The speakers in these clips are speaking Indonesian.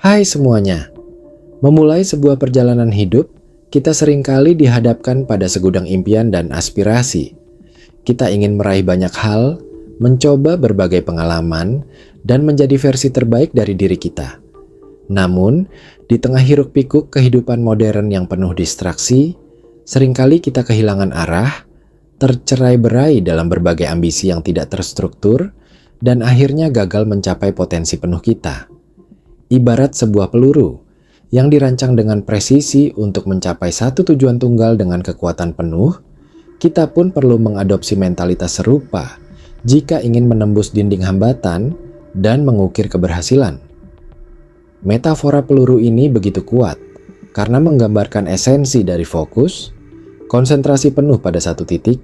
Hai semuanya, memulai sebuah perjalanan hidup, kita seringkali dihadapkan pada segudang impian dan aspirasi. Kita ingin meraih banyak hal, mencoba berbagai pengalaman, dan menjadi versi terbaik dari diri kita. Namun, di tengah hiruk-pikuk kehidupan modern yang penuh distraksi, seringkali kita kehilangan arah, tercerai-berai dalam berbagai ambisi yang tidak terstruktur, dan akhirnya gagal mencapai potensi penuh kita. Ibarat sebuah peluru yang dirancang dengan presisi untuk mencapai satu tujuan tunggal dengan kekuatan penuh, kita pun perlu mengadopsi mentalitas serupa jika ingin menembus dinding hambatan dan mengukir keberhasilan. Metafora peluru ini begitu kuat karena menggambarkan esensi dari fokus, konsentrasi penuh pada satu titik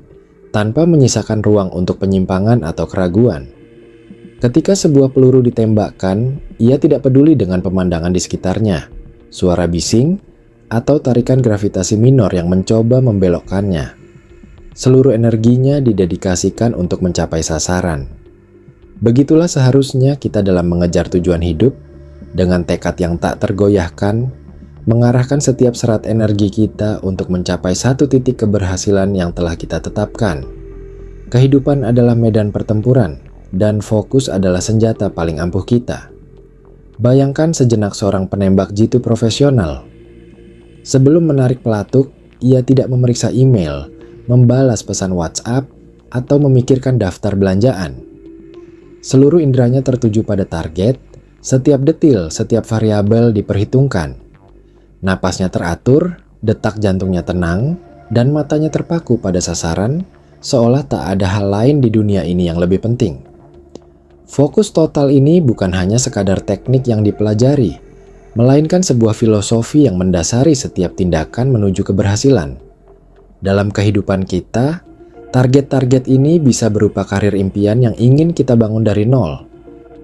tanpa menyisakan ruang untuk penyimpangan atau keraguan. Ketika sebuah peluru ditembakkan, ia tidak peduli dengan pemandangan di sekitarnya, suara bising, atau tarikan gravitasi minor yang mencoba membelokkannya. Seluruh energinya didedikasikan untuk mencapai sasaran. Begitulah seharusnya kita dalam mengejar tujuan hidup, dengan tekad yang tak tergoyahkan, mengarahkan setiap serat energi kita untuk mencapai satu titik keberhasilan yang telah kita tetapkan. Kehidupan adalah medan pertempuran, dan fokus adalah senjata paling ampuh kita. Bayangkan sejenak seorang penembak jitu profesional. Sebelum menarik pelatuk, ia tidak memeriksa email, membalas pesan WhatsApp, atau memikirkan daftar belanjaan. Seluruh inderanya tertuju pada target, setiap detil, setiap variabel diperhitungkan. Napasnya teratur, detak jantungnya tenang, dan matanya terpaku pada sasaran, seolah tak ada hal lain di dunia ini yang lebih penting. Fokus total ini bukan hanya sekadar teknik yang dipelajari, melainkan sebuah filosofi yang mendasari setiap tindakan menuju keberhasilan. Dalam kehidupan kita, target-target ini bisa berupa karir impian yang ingin kita bangun dari nol,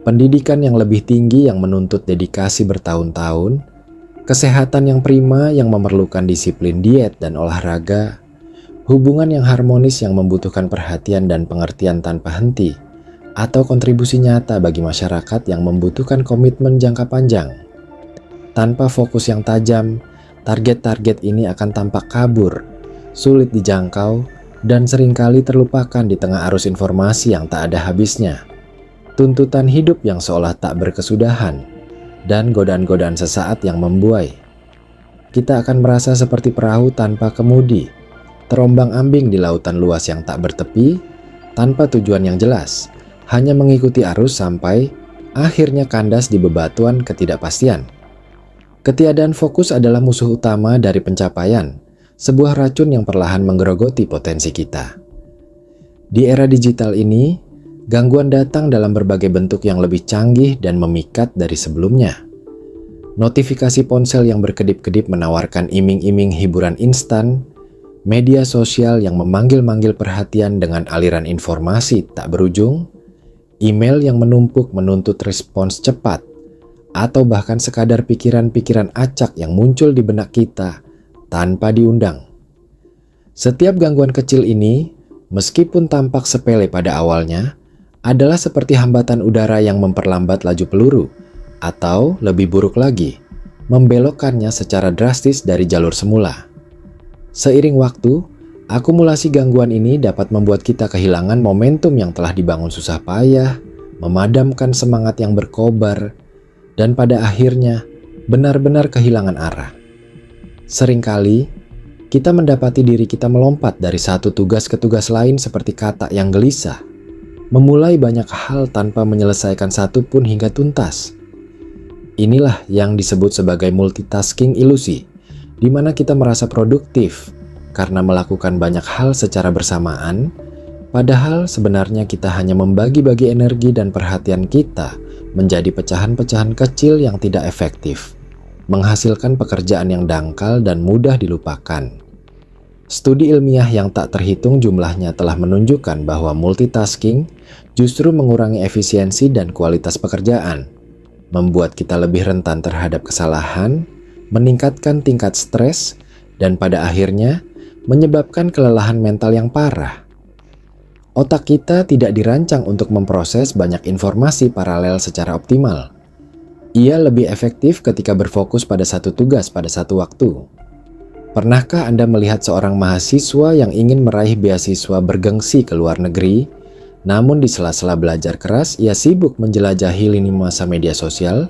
pendidikan yang lebih tinggi yang menuntut dedikasi bertahun-tahun, kesehatan yang prima yang memerlukan disiplin diet dan olahraga, hubungan yang harmonis yang membutuhkan perhatian dan pengertian tanpa henti, atau kontribusi nyata bagi masyarakat yang membutuhkan komitmen jangka panjang. Tanpa fokus yang tajam, target-target ini akan tampak kabur, sulit dijangkau, dan seringkali terlupakan di tengah arus informasi yang tak ada habisnya. Tuntutan hidup yang seolah tak berkesudahan, dan godaan-godaan sesaat yang membuai. Kita akan merasa seperti perahu tanpa kemudi, terombang-ambing di lautan luas yang tak bertepi, tanpa tujuan yang jelas, hanya mengikuti arus sampai akhirnya kandas di bebatuan ketidakpastian. Ketiadaan fokus adalah musuh utama dari pencapaian, sebuah racun yang perlahan menggerogoti potensi kita. Di era digital ini, gangguan datang dalam berbagai bentuk yang lebih canggih dan memikat dari sebelumnya. Notifikasi ponsel yang berkedip-kedip menawarkan iming-iming hiburan instan, media sosial yang memanggil-manggil perhatian dengan aliran informasi tak berujung, email yang menumpuk menuntut respons cepat, atau bahkan sekadar pikiran-pikiran acak yang muncul di benak kita tanpa diundang. Setiap gangguan kecil ini, meskipun tampak sepele pada awalnya, adalah seperti hambatan udara yang memperlambat laju peluru, atau lebih buruk lagi, membelokkannya secara drastis dari jalur semula. Seiring waktu, akumulasi gangguan ini dapat membuat kita kehilangan momentum yang telah dibangun susah payah, memadamkan semangat yang berkobar, dan pada akhirnya benar-benar kehilangan arah. Seringkali, kita mendapati diri kita melompat dari satu tugas ke tugas lain seperti katak yang gelisah, memulai banyak hal tanpa menyelesaikan satu pun hingga tuntas. Inilah yang disebut sebagai multitasking ilusi, di mana kita merasa produktif karena melakukan banyak hal secara bersamaan, padahal sebenarnya kita hanya membagi-bagi energi dan perhatian kita menjadi pecahan-pecahan kecil yang tidak efektif, menghasilkan pekerjaan yang dangkal dan mudah dilupakan. Studi ilmiah yang tak terhitung jumlahnya telah menunjukkan bahwa multitasking justru mengurangi efisiensi dan kualitas pekerjaan, membuat kita lebih rentan terhadap kesalahan, meningkatkan tingkat stres, dan pada akhirnya menyebabkan kelelahan mental yang parah. Otak kita tidak dirancang untuk memproses banyak informasi paralel secara optimal. Ia lebih efektif ketika berfokus pada satu tugas pada satu waktu. Pernahkah Anda melihat seorang mahasiswa yang ingin meraih beasiswa bergengsi ke luar negeri, namun di sela-sela belajar keras ia sibuk menjelajahi lini masa media sosial,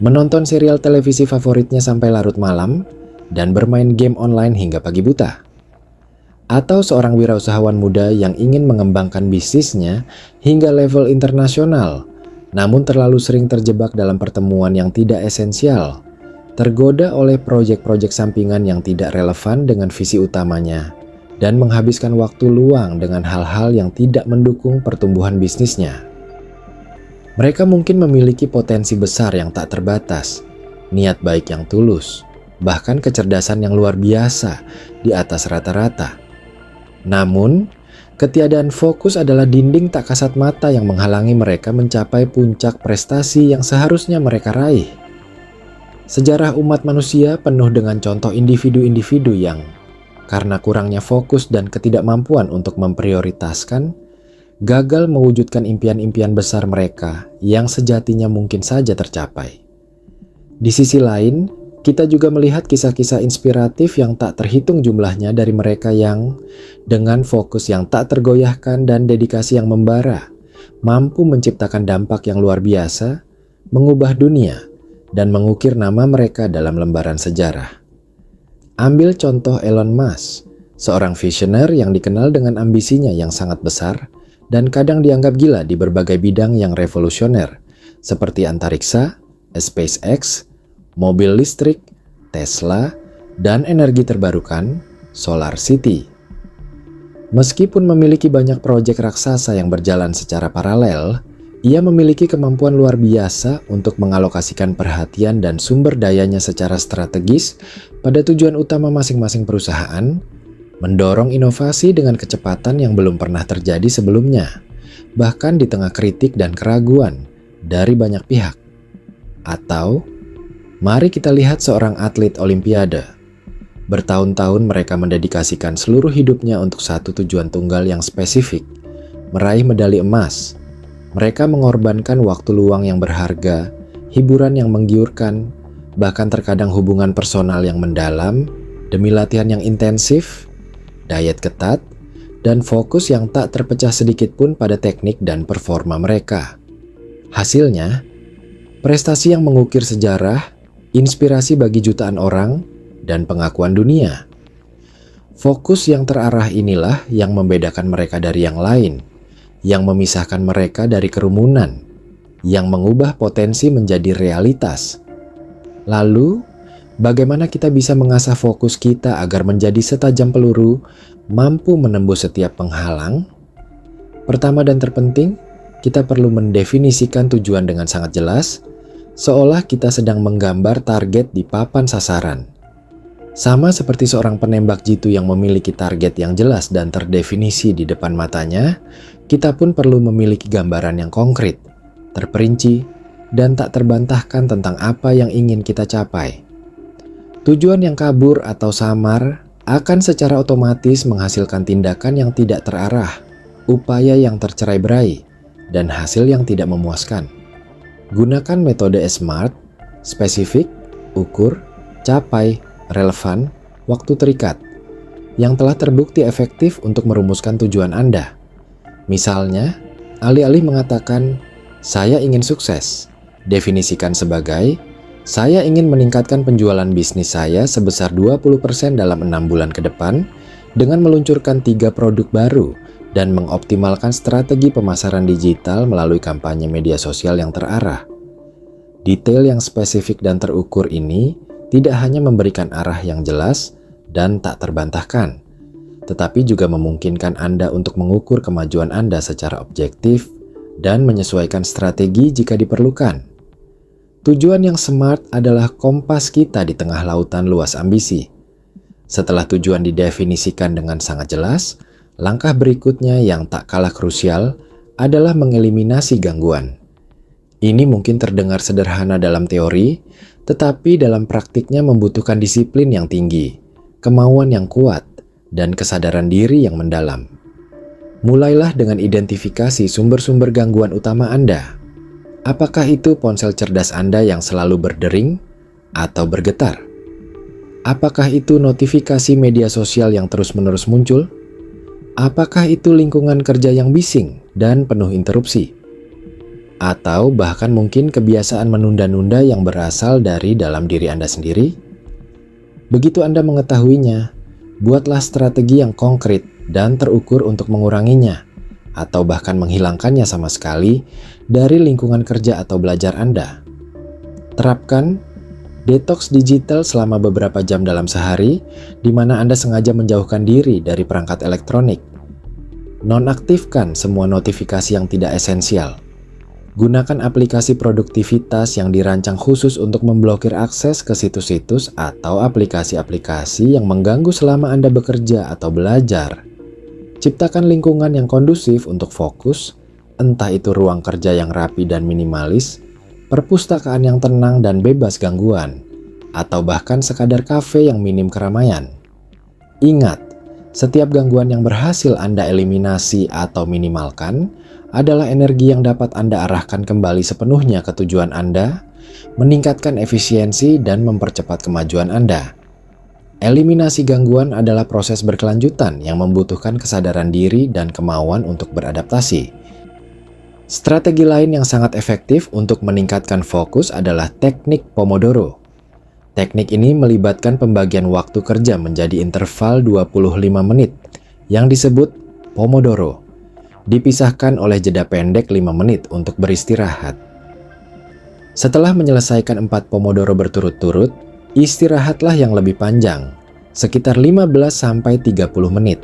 menonton serial televisi favoritnya sampai larut malam, dan bermain game online hingga pagi buta? Atau seorang wirausahawan muda yang ingin mengembangkan bisnisnya hingga level internasional, namun terlalu sering terjebak dalam pertemuan yang tidak esensial, tergoda oleh proyek-proyek sampingan yang tidak relevan dengan visi utamanya, dan menghabiskan waktu luang dengan hal-hal yang tidak mendukung pertumbuhan bisnisnya. Mereka mungkin memiliki potensi besar yang tak terbatas, niat baik yang tulus, bahkan kecerdasan yang luar biasa di atas rata-rata. Namun, ketiadaan fokus adalah dinding tak kasat mata yang menghalangi mereka mencapai puncak prestasi yang seharusnya mereka raih. Sejarah umat manusia penuh dengan contoh individu-individu yang, karena kurangnya fokus dan ketidakmampuan untuk memprioritaskan, gagal mewujudkan impian-impian besar mereka yang sejatinya mungkin saja tercapai. Di sisi lain, kita juga melihat kisah-kisah inspiratif yang tak terhitung jumlahnya dari mereka yang, dengan fokus yang tak tergoyahkan dan dedikasi yang membara, mampu menciptakan dampak yang luar biasa, mengubah dunia, dan mengukir nama mereka dalam lembaran sejarah. Ambil contoh Elon Musk, seorang visioner yang dikenal dengan ambisinya yang sangat besar dan kadang dianggap gila di berbagai bidang yang revolusioner, seperti antariksa, SpaceX, mobil listrik, Tesla, dan energi terbarukan, Solar City. Meskipun memiliki banyak proyek raksasa yang berjalan secara paralel, ia memiliki kemampuan luar biasa untuk mengalokasikan perhatian dan sumber dayanya secara strategis pada tujuan utama masing-masing perusahaan, mendorong inovasi dengan kecepatan yang belum pernah terjadi sebelumnya, bahkan di tengah kritik dan keraguan dari banyak pihak. Atau, mari kita lihat seorang atlet Olimpiade. Bertahun-tahun mereka mendedikasikan seluruh hidupnya untuk satu tujuan tunggal yang spesifik, meraih medali emas. Mereka mengorbankan waktu luang yang berharga, hiburan yang menggiurkan, bahkan terkadang hubungan personal yang mendalam, demi latihan yang intensif, diet ketat, dan fokus yang tak terpecah sedikit pun pada teknik dan performa mereka. Hasilnya, prestasi yang mengukir sejarah, inspirasi bagi jutaan orang, dan pengakuan dunia. Fokus yang terarah inilah yang membedakan mereka dari yang lain, yang memisahkan mereka dari kerumunan, yang mengubah potensi menjadi realitas. Lalu, bagaimana kita bisa mengasah fokus kita agar menjadi setajam peluru, mampu menembus setiap penghalang? Pertama dan terpenting, kita perlu mendefinisikan tujuan dengan sangat jelas, seolah kita sedang menggambar target di papan sasaran. Sama seperti seorang penembak jitu yang memiliki target yang jelas dan terdefinisi di depan matanya, kita pun perlu memiliki gambaran yang konkret, terperinci, dan tak terbantahkan tentang apa yang ingin kita capai. Tujuan yang kabur atau samar akan secara otomatis menghasilkan tindakan yang tidak terarah, upaya yang tercerai-berai, dan hasil yang tidak memuaskan. Gunakan metode SMART, spesifik, ukur, capai, relevan, waktu terikat, yang telah terbukti efektif untuk merumuskan tujuan Anda. Misalnya, alih-alih mengatakan, "Saya ingin sukses," definisikan sebagai, "Saya ingin meningkatkan penjualan bisnis saya sebesar 20% dalam 6 bulan ke depan dengan meluncurkan 3 produk baru dan mengoptimalkan strategi pemasaran digital melalui kampanye media sosial yang terarah." Detail yang spesifik dan terukur ini tidak hanya memberikan arah yang jelas dan tak terbantahkan, tetapi juga memungkinkan Anda untuk mengukur kemajuan Anda secara objektif dan menyesuaikan strategi jika diperlukan. Tujuan yang smart adalah kompas kita di tengah lautan luas ambisi. Setelah tujuan didefinisikan dengan sangat jelas, langkah berikutnya yang tak kalah krusial adalah mengeliminasi gangguan. Ini mungkin terdengar sederhana dalam teori, tetapi dalam praktiknya membutuhkan disiplin yang tinggi, kemauan yang kuat, dan kesadaran diri yang mendalam. Mulailah dengan identifikasi sumber-sumber gangguan utama Anda. Apakah itu ponsel cerdas Anda yang selalu berdering atau bergetar? Apakah itu notifikasi media sosial yang terus-menerus muncul? Apakah itu lingkungan kerja yang bising dan penuh interupsi? Atau bahkan mungkin kebiasaan menunda-nunda yang berasal dari dalam diri Anda sendiri? Begitu Anda mengetahuinya, buatlah strategi yang konkret dan terukur untuk menguranginya, atau bahkan menghilangkannya sama sekali dari lingkungan kerja atau belajar Anda. Terapkan detox digital selama beberapa jam dalam sehari, di mana Anda sengaja menjauhkan diri dari perangkat elektronik. Nonaktifkan semua notifikasi yang tidak esensial. Gunakan aplikasi produktivitas yang dirancang khusus untuk memblokir akses ke situs-situs atau aplikasi-aplikasi yang mengganggu selama Anda bekerja atau belajar. Ciptakan lingkungan yang kondusif untuk fokus, entah itu ruang kerja yang rapi dan minimalis, perpustakaan yang tenang dan bebas gangguan, atau bahkan sekadar kafe yang minim keramaian. Ingat, setiap gangguan yang berhasil Anda eliminasi atau minimalkan adalah energi yang dapat Anda arahkan kembali sepenuhnya ke tujuan Anda, meningkatkan efisiensi dan mempercepat kemajuan Anda. Eliminasi gangguan adalah proses berkelanjutan yang membutuhkan kesadaran diri dan kemauan untuk beradaptasi. Strategi lain yang sangat efektif untuk meningkatkan fokus adalah teknik Pomodoro. Teknik ini melibatkan pembagian waktu kerja menjadi interval 25 menit yang disebut Pomodoro, dipisahkan oleh jeda pendek 5 menit untuk beristirahat. Setelah menyelesaikan 4 Pomodoro berturut-turut, istirahatlah yang lebih panjang, sekitar 15-30 menit.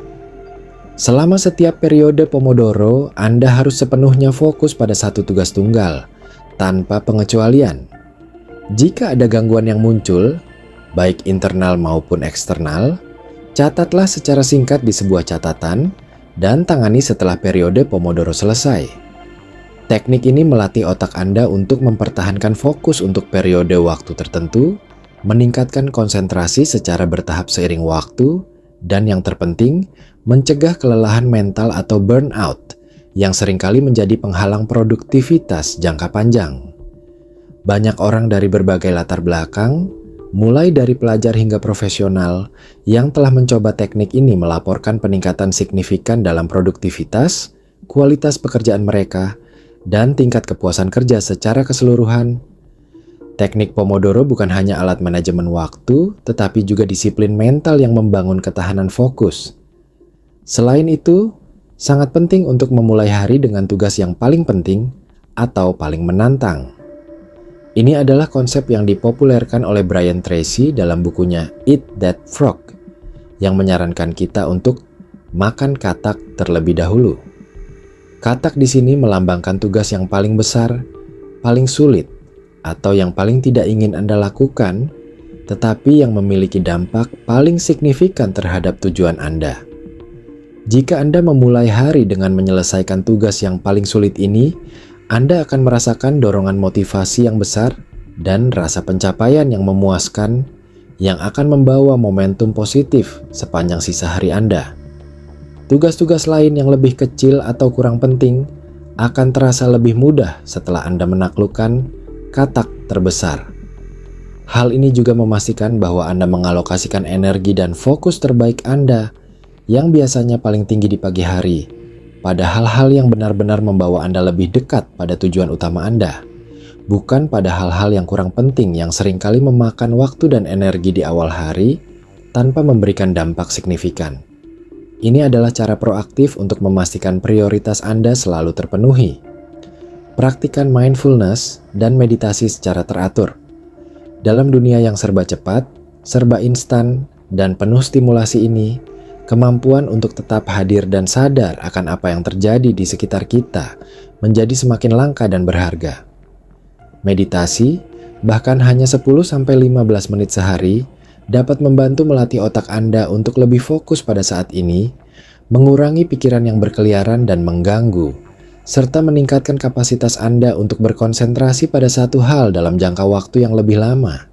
Selama setiap periode Pomodoro, Anda harus sepenuhnya fokus pada satu tugas tunggal, tanpa pengecualian. Jika ada gangguan yang muncul, baik internal maupun eksternal, catatlah secara singkat di sebuah catatan dan tangani setelah periode Pomodoro selesai. Teknik ini melatih otak Anda untuk mempertahankan fokus untuk periode waktu tertentu, meningkatkan konsentrasi secara bertahap seiring waktu, dan yang terpenting, mencegah kelelahan mental atau burnout yang seringkali menjadi penghalang produktivitas jangka panjang. Banyak orang dari berbagai latar belakang, mulai dari pelajar hingga profesional, yang telah mencoba teknik ini melaporkan peningkatan signifikan dalam produktivitas, kualitas pekerjaan mereka, dan tingkat kepuasan kerja secara keseluruhan. Teknik Pomodoro bukan hanya alat manajemen waktu, tetapi juga disiplin mental yang membangun ketahanan fokus. Selain itu, sangat penting untuk memulai hari dengan tugas yang paling penting atau paling menantang. Ini adalah konsep yang dipopulerkan oleh Brian Tracy dalam bukunya Eat That Frog, yang menyarankan kita untuk makan katak terlebih dahulu. Katak di sini melambangkan tugas yang paling besar, paling sulit, atau yang paling tidak ingin Anda lakukan, tetapi yang memiliki dampak paling signifikan terhadap tujuan Anda. Jika Anda memulai hari dengan menyelesaikan tugas yang paling sulit ini, Anda akan merasakan dorongan motivasi yang besar dan rasa pencapaian yang memuaskan yang akan membawa momentum positif sepanjang sisa hari Anda. Tugas-tugas lain yang lebih kecil atau kurang penting akan terasa lebih mudah setelah Anda menaklukkan katak terbesar. Hal ini juga memastikan bahwa Anda mengalokasikan energi dan fokus terbaik Anda yang biasanya paling tinggi di pagi hari pada hal-hal yang benar-benar membawa Anda lebih dekat pada tujuan utama Anda, bukan pada hal-hal yang kurang penting yang seringkali memakan waktu dan energi di awal hari tanpa memberikan dampak signifikan. Ini adalah cara proaktif untuk memastikan prioritas Anda selalu terpenuhi. Praktikan mindfulness dan meditasi secara teratur. Dalam dunia yang serba cepat, serba instan, dan penuh stimulasi ini, kemampuan untuk tetap hadir dan sadar akan apa yang terjadi di sekitar kita menjadi semakin langka dan berharga. Meditasi, bahkan hanya 10-15 menit sehari, dapat membantu melatih otak Anda untuk lebih fokus pada saat ini, mengurangi pikiran yang berkeliaran dan mengganggu, serta meningkatkan kapasitas Anda untuk berkonsentrasi pada satu hal dalam jangka waktu yang lebih lama.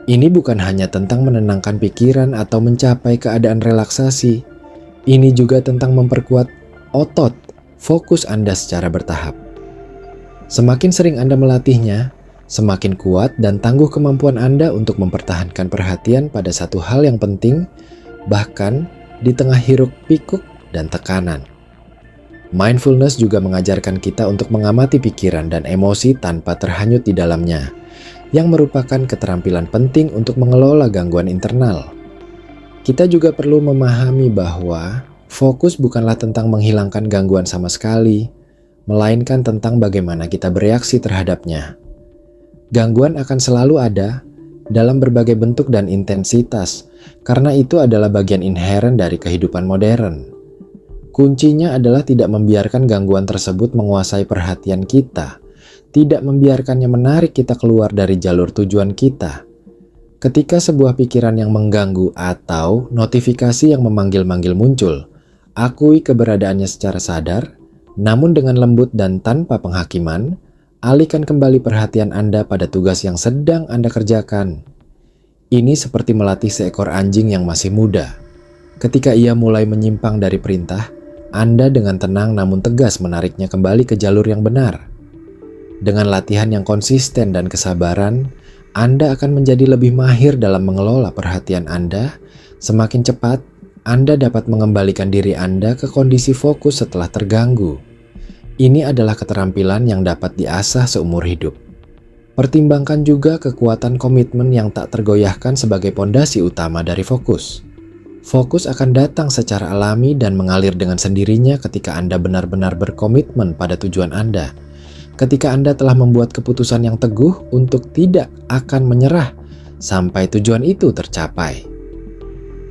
Ini bukan hanya tentang menenangkan pikiran atau mencapai keadaan relaksasi. Ini juga tentang memperkuat otot fokus Anda secara bertahap. Semakin sering Anda melatihnya, semakin kuat dan tangguh kemampuan Anda untuk mempertahankan perhatian pada satu hal yang penting, bahkan di tengah hiruk-pikuk dan tekanan. Mindfulness juga mengajarkan kita untuk mengamati pikiran dan emosi tanpa terhanyut di dalamnya, yang merupakan keterampilan penting untuk mengelola gangguan internal. Kita juga perlu memahami bahwa fokus bukanlah tentang menghilangkan gangguan sama sekali, melainkan tentang bagaimana kita bereaksi terhadapnya. Gangguan akan selalu ada dalam berbagai bentuk dan intensitas, karena itu adalah bagian inheren dari kehidupan modern. Kuncinya adalah tidak membiarkan gangguan tersebut menguasai perhatian kita, tidak membiarkannya menarik kita keluar dari jalur tujuan kita. Ketika sebuah pikiran yang mengganggu atau notifikasi yang memanggil-manggil muncul, akui keberadaannya secara sadar, namun dengan lembut dan tanpa penghakiman, alihkan kembali perhatian Anda pada tugas yang sedang Anda kerjakan. Ini seperti melatih seekor anjing yang masih muda. Ketika ia mulai menyimpang dari perintah, Anda dengan tenang namun tegas menariknya kembali ke jalur yang benar. Dengan latihan yang konsisten dan kesabaran, Anda akan menjadi lebih mahir dalam mengelola perhatian Anda. Semakin cepat, Anda dapat mengembalikan diri Anda ke kondisi fokus setelah terganggu. Ini adalah keterampilan yang dapat diasah seumur hidup. Pertimbangkan juga kekuatan komitmen yang tak tergoyahkan sebagai pondasi utama dari fokus. Fokus akan datang secara alami dan mengalir dengan sendirinya ketika Anda benar-benar berkomitmen pada tujuan Anda. Ketika Anda telah membuat keputusan yang teguh untuk tidak akan menyerah sampai tujuan itu tercapai.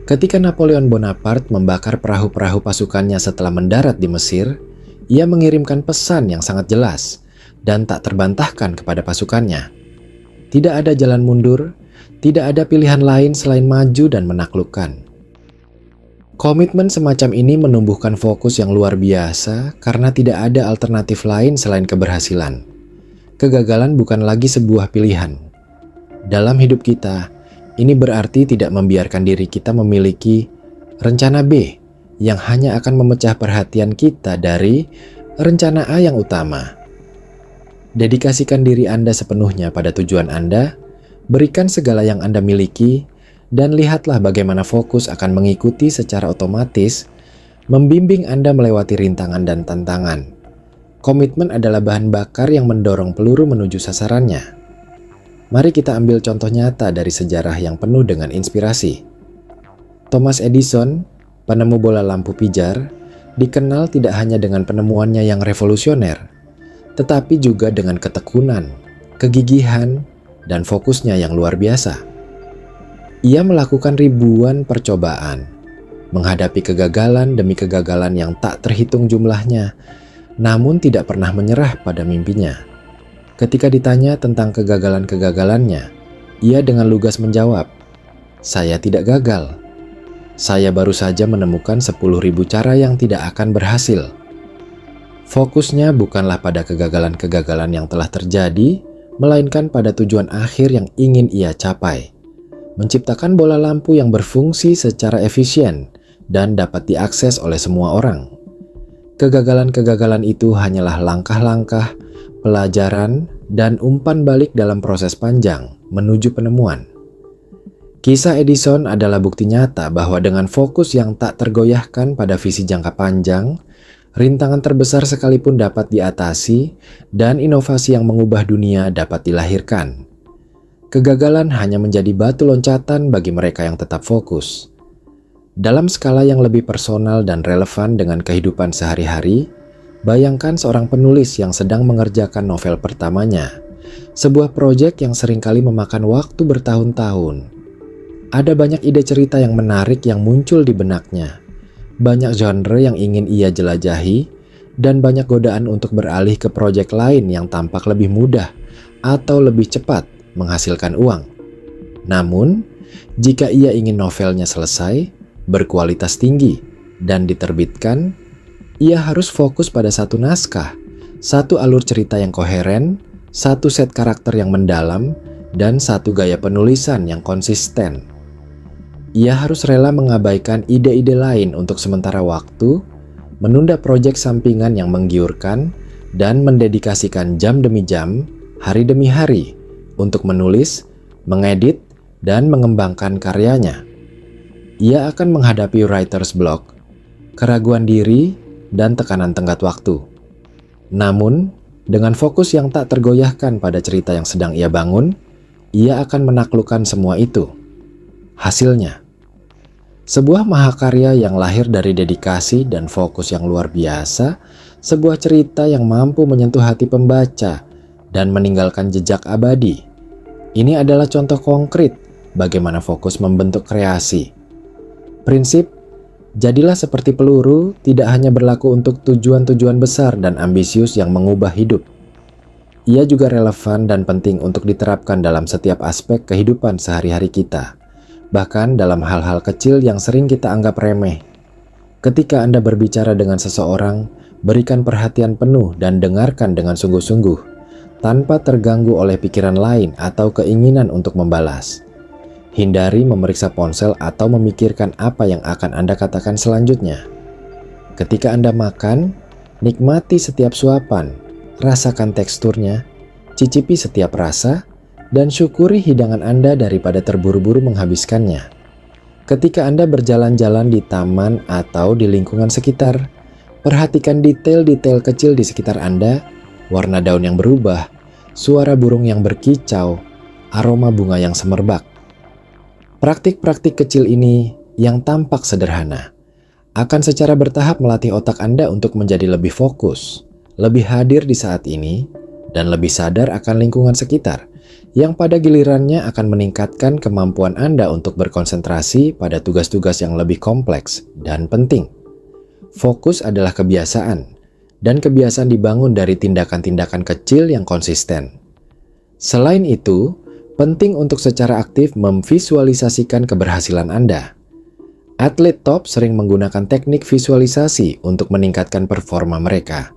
Ketika Napoleon Bonaparte membakar perahu-perahu pasukannya setelah mendarat di Mesir, ia mengirimkan pesan yang sangat jelas dan tak terbantahkan kepada pasukannya. Tidak ada jalan mundur, tidak ada pilihan lain selain maju dan menaklukkan. Komitmen semacam ini menumbuhkan fokus yang luar biasa karena tidak ada alternatif lain selain keberhasilan. Kegagalan bukan lagi sebuah pilihan. Dalam hidup kita, ini berarti tidak membiarkan diri kita memiliki rencana B yang hanya akan memecah perhatian kita dari rencana A yang utama. Dedikasikan diri Anda sepenuhnya pada tujuan Anda, berikan segala yang Anda miliki, dan lihatlah bagaimana fokus akan mengikuti secara otomatis, membimbing Anda melewati rintangan dan tantangan. Komitmen adalah bahan bakar yang mendorong peluru menuju sasarannya. Mari kita ambil contoh nyata dari sejarah yang penuh dengan inspirasi. Thomas Edison, penemu bola lampu pijar, dikenal tidak hanya dengan penemuannya yang revolusioner, tetapi juga dengan ketekunan, kegigihan, dan fokusnya yang luar biasa. Ia melakukan ribuan percobaan, menghadapi kegagalan demi kegagalan yang tak terhitung jumlahnya, namun tidak pernah menyerah pada mimpinya. Ketika ditanya tentang kegagalan-kegagalannya, ia dengan lugas menjawab, "Saya tidak gagal. Saya baru saja menemukan 10.000 cara yang tidak akan berhasil." Fokusnya bukanlah pada kegagalan-kegagalan yang telah terjadi, melainkan pada tujuan akhir yang ingin ia capai. Menciptakan bola lampu yang berfungsi secara efisien dan dapat diakses oleh semua orang. Kegagalan-kegagalan itu hanyalah langkah-langkah, pelajaran, dan umpan balik dalam proses panjang menuju penemuan. Kisah Edison adalah bukti nyata bahwa dengan fokus yang tak tergoyahkan pada visi jangka panjang, rintangan terbesar sekalipun dapat diatasi dan inovasi yang mengubah dunia dapat dilahirkan. Kegagalan hanya menjadi batu loncatan bagi mereka yang tetap fokus. Dalam skala yang lebih personal dan relevan dengan kehidupan sehari-hari, bayangkan seorang penulis yang sedang mengerjakan novel pertamanya, sebuah proyek yang seringkali memakan waktu bertahun-tahun. Ada banyak ide cerita yang menarik yang muncul di benaknya, banyak genre yang ingin ia jelajahi, dan banyak godaan untuk beralih ke proyek lain yang tampak lebih mudah atau lebih cepat menghasilkan uang. Namun, jika ia ingin novelnya selesai, berkualitas tinggi, dan diterbitkan, ia harus fokus pada satu naskah, satu alur cerita yang koheren, satu set karakter yang mendalam, dan satu gaya penulisan yang konsisten. Ia harus rela mengabaikan ide-ide lain untuk sementara waktu, menunda proyek sampingan yang menggiurkan, dan mendedikasikan jam demi jam, hari demi hari untuk menulis, mengedit, dan mengembangkan karyanya. Ia akan menghadapi writer's block, keraguan diri, dan tekanan tenggat waktu. Namun, dengan fokus yang tak tergoyahkan pada cerita yang sedang ia bangun, ia akan menaklukkan semua itu. Hasilnya, sebuah mahakarya yang lahir dari dedikasi dan fokus yang luar biasa, sebuah cerita yang mampu menyentuh hati pembaca dan meninggalkan jejak abadi. Ini adalah contoh konkret bagaimana fokus membentuk kreasi. Prinsip, jadilah seperti peluru, tidak hanya berlaku untuk tujuan-tujuan besar dan ambisius yang mengubah hidup. Ia juga relevan dan penting untuk diterapkan dalam setiap aspek kehidupan sehari-hari kita, bahkan dalam hal-hal kecil yang sering kita anggap remeh. Ketika Anda berbicara dengan seseorang, berikan perhatian penuh dan dengarkan dengan sungguh-sungguh, tanpa terganggu oleh pikiran lain atau keinginan untuk membalas. Hindari memeriksa ponsel atau memikirkan apa yang akan Anda katakan selanjutnya. Ketika Anda makan, nikmati setiap suapan, rasakan teksturnya, cicipi setiap rasa, dan syukuri hidangan Anda daripada terburu-buru menghabiskannya. Ketika Anda berjalan-jalan di taman atau di lingkungan sekitar, perhatikan detail-detail kecil di sekitar Anda, warna daun yang berubah, suara burung yang berkicau, aroma bunga yang semerbak. Praktik-praktik kecil ini yang tampak sederhana akan secara bertahap melatih otak Anda untuk menjadi lebih fokus, lebih hadir di saat ini, dan lebih sadar akan lingkungan sekitar, yang pada gilirannya akan meningkatkan kemampuan Anda untuk berkonsentrasi pada tugas-tugas yang lebih kompleks dan penting. Fokus adalah kebiasaan, dan kebiasaan dibangun dari tindakan-tindakan kecil yang konsisten. Selain itu, penting untuk secara aktif memvisualisasikan keberhasilan Anda. Atlet top sering menggunakan teknik visualisasi untuk meningkatkan performa mereka.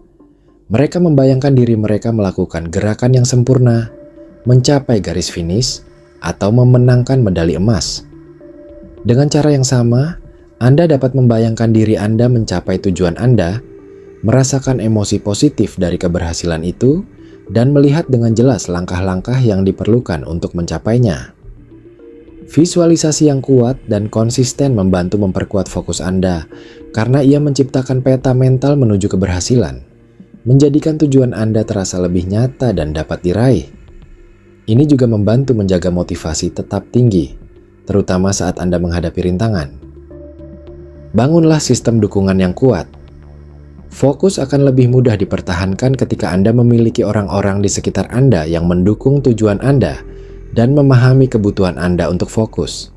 Mereka membayangkan diri mereka melakukan gerakan yang sempurna, mencapai garis finish, atau memenangkan medali emas. Dengan cara yang sama, Anda dapat membayangkan diri Anda mencapai tujuan Anda, merasakan emosi positif dari keberhasilan itu, dan melihat dengan jelas langkah-langkah yang diperlukan untuk mencapainya. Visualisasi yang kuat dan konsisten membantu memperkuat fokus Anda karena ia menciptakan peta mental menuju keberhasilan, menjadikan tujuan Anda terasa lebih nyata dan dapat diraih. Ini juga membantu menjaga motivasi tetap tinggi, terutama saat Anda menghadapi rintangan. Bangunlah sistem dukungan yang kuat. Fokus akan lebih mudah dipertahankan ketika Anda memiliki orang-orang di sekitar Anda yang mendukung tujuan Anda dan memahami kebutuhan Anda untuk fokus.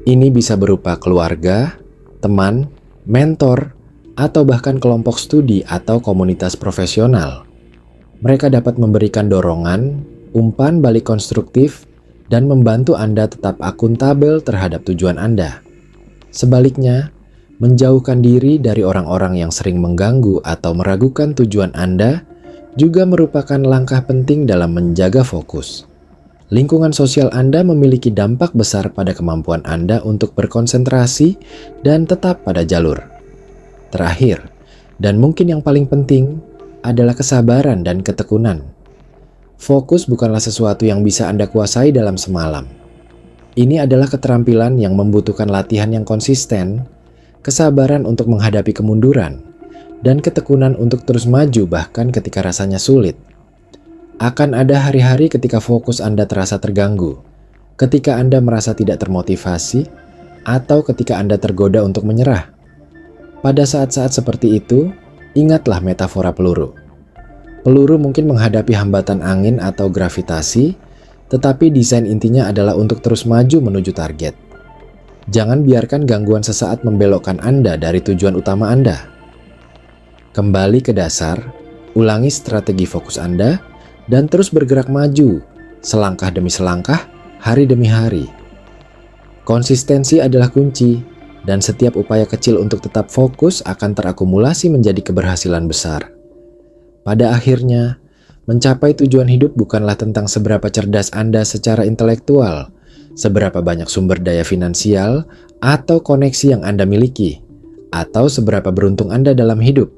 Ini bisa berupa keluarga, teman, mentor, atau bahkan kelompok studi atau komunitas profesional. Mereka dapat memberikan dorongan, umpan balik konstruktif, dan membantu Anda tetap akuntabel terhadap tujuan Anda. Sebaliknya, menjauhkan diri dari orang-orang yang sering mengganggu atau meragukan tujuan Anda juga merupakan langkah penting dalam menjaga fokus. Lingkungan sosial Anda memiliki dampak besar pada kemampuan Anda untuk berkonsentrasi dan tetap pada jalur. Terakhir, dan mungkin yang paling penting, adalah kesabaran dan ketekunan. Fokus bukanlah sesuatu yang bisa Anda kuasai dalam semalam. Ini adalah keterampilan yang membutuhkan latihan yang konsisten, kesabaran untuk menghadapi kemunduran, dan ketekunan untuk terus maju bahkan ketika rasanya sulit. Akan ada hari-hari ketika fokus Anda terasa terganggu, ketika Anda merasa tidak termotivasi, atau ketika Anda tergoda untuk menyerah. Pada saat-saat seperti itu, ingatlah metafora peluru. Peluru mungkin menghadapi hambatan angin atau gravitasi, tetapi desain intinya adalah untuk terus maju menuju target. Jangan biarkan gangguan sesaat membelokkan Anda dari tujuan utama Anda. Kembali ke dasar, ulangi strategi fokus Anda, dan terus bergerak maju, selangkah demi selangkah, hari demi hari. Konsistensi adalah kunci, dan setiap upaya kecil untuk tetap fokus akan terakumulasi menjadi keberhasilan besar. Pada akhirnya, mencapai tujuan hidup bukanlah tentang seberapa cerdas Anda secara intelektual, seberapa banyak sumber daya finansial atau koneksi yang Anda miliki, atau seberapa beruntung Anda dalam hidup.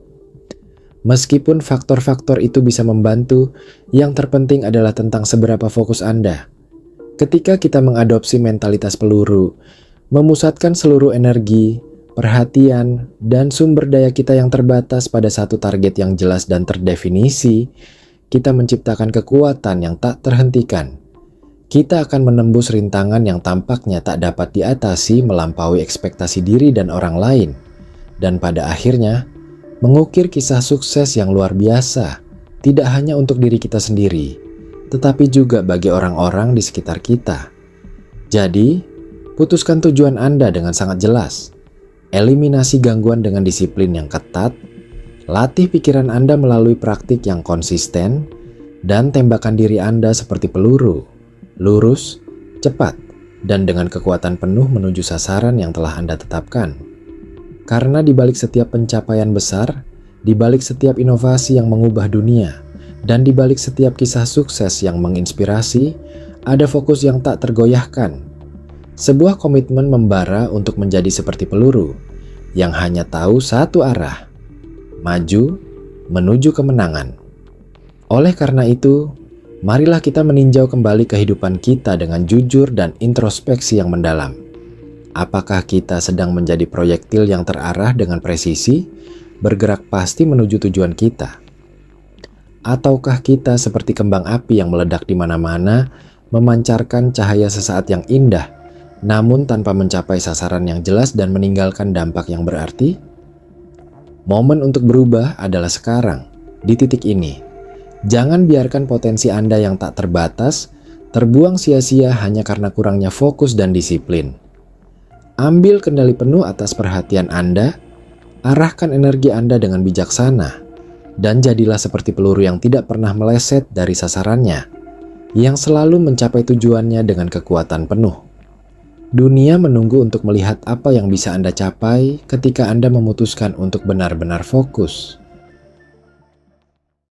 Meskipun faktor-faktor itu bisa membantu, yang terpenting adalah tentang seberapa fokus Anda. Ketika kita mengadopsi mentalitas peluru, memusatkan seluruh energi, perhatian, dan sumber daya kita yang terbatas pada satu target yang jelas dan terdefinisi, kita menciptakan kekuatan yang tak terhentikan. Kita akan menembus rintangan yang tampaknya tak dapat diatasi melampaui ekspektasi diri dan orang lain. Dan pada akhirnya, mengukir kisah sukses yang luar biasa, tidak hanya untuk diri kita sendiri, tetapi juga bagi orang-orang di sekitar kita. Jadi, putuskan tujuan Anda dengan sangat jelas. Eliminasi gangguan dengan disiplin yang ketat, latih pikiran Anda melalui praktik yang konsisten, dan tembakan diri Anda seperti peluru, lurus, cepat, dan dengan kekuatan penuh menuju sasaran yang telah Anda tetapkan. Karena di balik setiap pencapaian besar, di balik setiap inovasi yang mengubah dunia, dan di balik setiap kisah sukses yang menginspirasi, ada fokus yang tak tergoyahkan. Sebuah komitmen membara untuk menjadi seperti peluru, yang hanya tahu satu arah, maju menuju kemenangan. Oleh karena itu, marilah kita meninjau kembali kehidupan kita dengan jujur dan introspeksi yang mendalam. Apakah kita sedang menjadi proyektil yang terarah dengan presisi, bergerak pasti menuju tujuan kita? Ataukah kita seperti kembang api yang meledak di mana-mana, memancarkan cahaya sesaat yang indah, namun tanpa mencapai sasaran yang jelas dan meninggalkan dampak yang berarti? Momen untuk berubah adalah sekarang, di titik ini. Jangan biarkan potensi Anda yang tak terbatas terbuang sia-sia hanya karena kurangnya fokus dan disiplin. Ambil kendali penuh atas perhatian Anda, arahkan energi Anda dengan bijaksana, dan jadilah seperti peluru yang tidak pernah meleset dari sasarannya, yang selalu mencapai tujuannya dengan kekuatan penuh. Dunia menunggu untuk melihat apa yang bisa Anda capai ketika Anda memutuskan untuk benar-benar fokus.